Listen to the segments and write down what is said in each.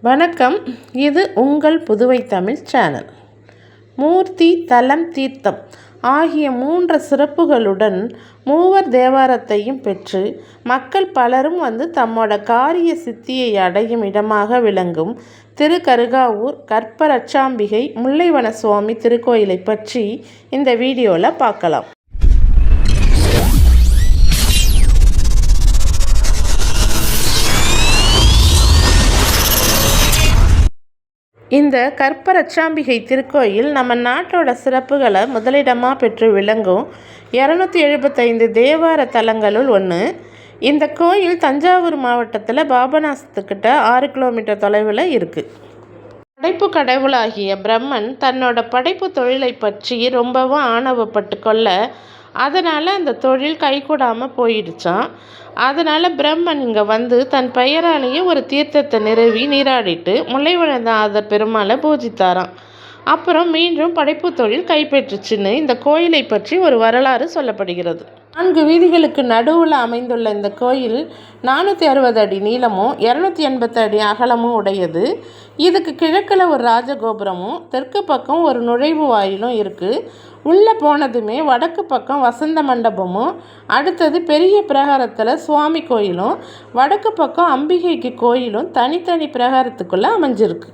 வணக்கம். இது உங்கள் புதுவை தமிழ் சேனல். மூர்த்தி, தலம், தீர்த்தம் ஆகிய 3 சிறப்புகளுடன் மூவர் தேவாரத்தையும் பெற்று மக்கள் பலரும் வந்து தம்மோட காரிய சித்தியை அடையும் இடமாக விளங்கும் திருக்கருகாவூர் கற்பரச்சாம்பிகை முல்லைவன சுவாமி திருக்கோயிலை பற்றி இந்த வீடியோவில் பார்க்கலாம். இந்த கற்பரச்சாம்பிகை திருக்கோயில் நம்ம நாட்டோட சிறப்புகளை முதலிடமாக பெற்று விளங்கும் 275 தேவார தலங்களுள் ஒன்று. இந்த கோயில் தஞ்சாவூர் மாவட்டத்தில் பாபநாசத்துக்கிட்ட 6 கிலோமீட்டர் தொலைவில் இருக்குது. படைப்பு கடவுளாகிய பிரம்மன் தன்னோட படைப்பு தொழிலை பற்றி ரொம்பவும் ஆணவப்பட்டு கொள்ள, அதனால் அந்த தொழில் கைகூடாமல் போயிடுச்சான். அதனால் பிரம்மன் இங்கே வந்து தன் பெயராலேயே ஒரு தீர்த்தத்தை நிறுவி நீராடிட்டு முல்லைவனநாதர் பெருமாளை பூஜித்தாராம். அப்புறம் மீண்டும் படைப்பு தொழில் கைப்பற்றுச்சுன்னு இந்த கோயிலை பற்றி ஒரு வரலாறு சொல்லப்படுகிறது. 4 வீதிகளுக்கு நடுவில் அமைந்துள்ள இந்த கோயில் 460 அடி நீளமும் 280 அடி அகலமும் உடையது. இதுக்கு கிழக்கில் ஒரு ராஜகோபுரமும் தெற்கு பக்கம் ஒரு நுழைவு வாயிலும் இருக்குது. உள்ளே போனதுமே வடக்கு பக்கம் வசந்த மண்டபமும், அடுத்தது பெரிய பிரகாரத்தில் சுவாமி கோயிலும், வடக்கு பக்கம் அம்பிகைக்கு கோயிலும் தனித்தனி பிரகாரத்துக்குள்ளே அமைஞ்சிருக்கு.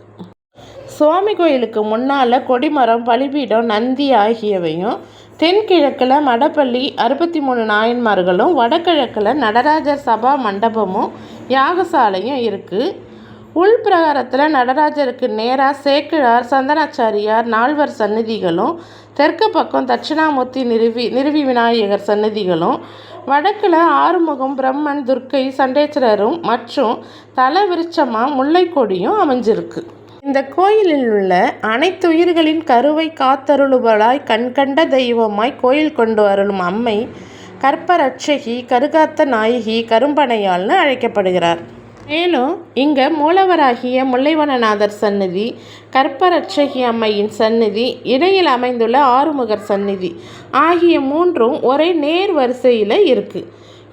சுவாமி கோயிலுக்கு முன்னால் கொடிமரம், பலிபீடம், நந்தி ஆகியவையும், தென்கிழக்கில் மடப்பள்ளி 63 நாயன்மார்களும், வடகிழக்கில் நடராஜர் சபா மண்டபமும் யாகசாலையும் இருக்குது. உள்பிரகாரத்தில் நடராஜருக்கு நேராக சேக்கிழார், சந்தனாச்சாரியார், நால்வர் சந்நிதிகளும், தெற்கு பக்கம் தட்சிணாமூர்த்தி நிறுவி விநாயகர் சந்நிதிகளும், வடக்கில் ஆறுமுகம், பிரம்மன், துர்க்கை, சண்டேஸ்வரரும் மற்றும் தல விருட்சமாக முல்லைக்கொடியும் அமைஞ்சிருக்கு. இந்த கோயிலில் உள்ள அனைத்து உயிர்களின் கருவை காத்தருளுபவளாய் கண்கண்ட தெய்வமாய் கோயில் கொண்டு அருளும் அம்மை கற்பரட்சகி, கருகாத்த நாயகி, கரும்பனையாள்னு அழைக்கப்படுகிறார். மேலும் இங்கே மூலவராகிய முல்லைவனநாதர் சந்நிதி, கற்பரட்சகி அம்மையின் சந்நிதி, இடையில் அமைந்துள்ள ஆறுமுகர் சந்நிதி ஆகிய 3ம் ஒரே நேர் வரிசையில் இருக்குது.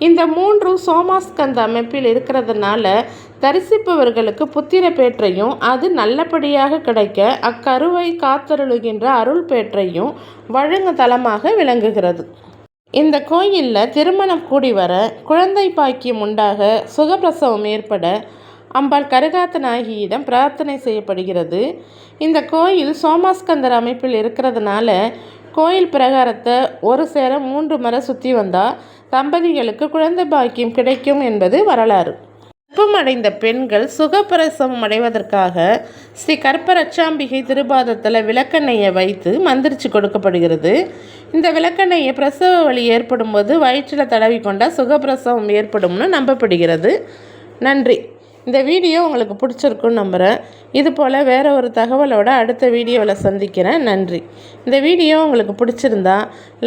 இந்த 3ம் சோமாஸ்கந்த அமைப்பில் இருக்கிறதுனால தரிசிப்பவர்களுக்கு புத்திர பேற்றையும் அது நல்லபடியாக கிடைக்க அக்கருவை காத்தருளுகின்ற அருள் பேற்றையும் வழங்கும் தலமாக விளங்குகிறது. இந்த கோயிலில் திருமணம் கூடி வர, குழந்தை பாக்கியம் உண்டாக, சுகப்பிரசவம் ஏற்பட அம்பாள் கருகாத்த நாயகியிடம் பிரார்த்தனை செய்யப்படுகிறது. இந்த கோயில் சோமாஸ்கந்தர் அமைப்பில் இருக்கிறதுனால கோயில் பிரகாரத்தை ஒரு சேர 3 முறை சுற்றி வந்தால் தம்பதிகளுக்கு குழந்தை பாக்கியம் கிடைக்கும் என்பது வரலாறு. கர்ப்பமடைந்த பெண்கள் சுகப்பிரசவம் அடைவதற்காக ஸ்ரீ கற்பரச்சாம்பிகை திருபாதத்தில் விளக்கெண்ணெயை வைத்து மந்திரிச்சு கொடுக்கப்படுகிறது. இந்த விளக்கெண்ணெயை பிரசவ வலி ஏற்படும் போது வயிற்றில் தடவி கொண்டால் சுகப்பிரசவம் ஏற்படும்னு நம்பப்படுகிறது. நன்றி. இந்த வீடியோ உங்களுக்கு பிடிச்சிருக்குன்னு நம்புகிறேன். இதுபோல் வேறு ஒரு தகவலோட அடுத்த வீடியோவில் சந்திக்கிறேன். நன்றி. இந்த வீடியோ உங்களுக்கு பிடிச்சிருந்தா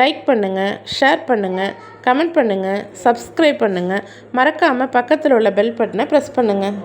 லைக் பண்ணுங்கள், ஷேர் பண்ணுங்கள், கமெண்ட் பண்ணுங்கள், சப்ஸ்கிரைப் பண்ணுங்கள். மறக்காமல் பக்கத்தில் உள்ள பெல் பட்டனை ப்ரெஸ் பண்ணுங்கள்.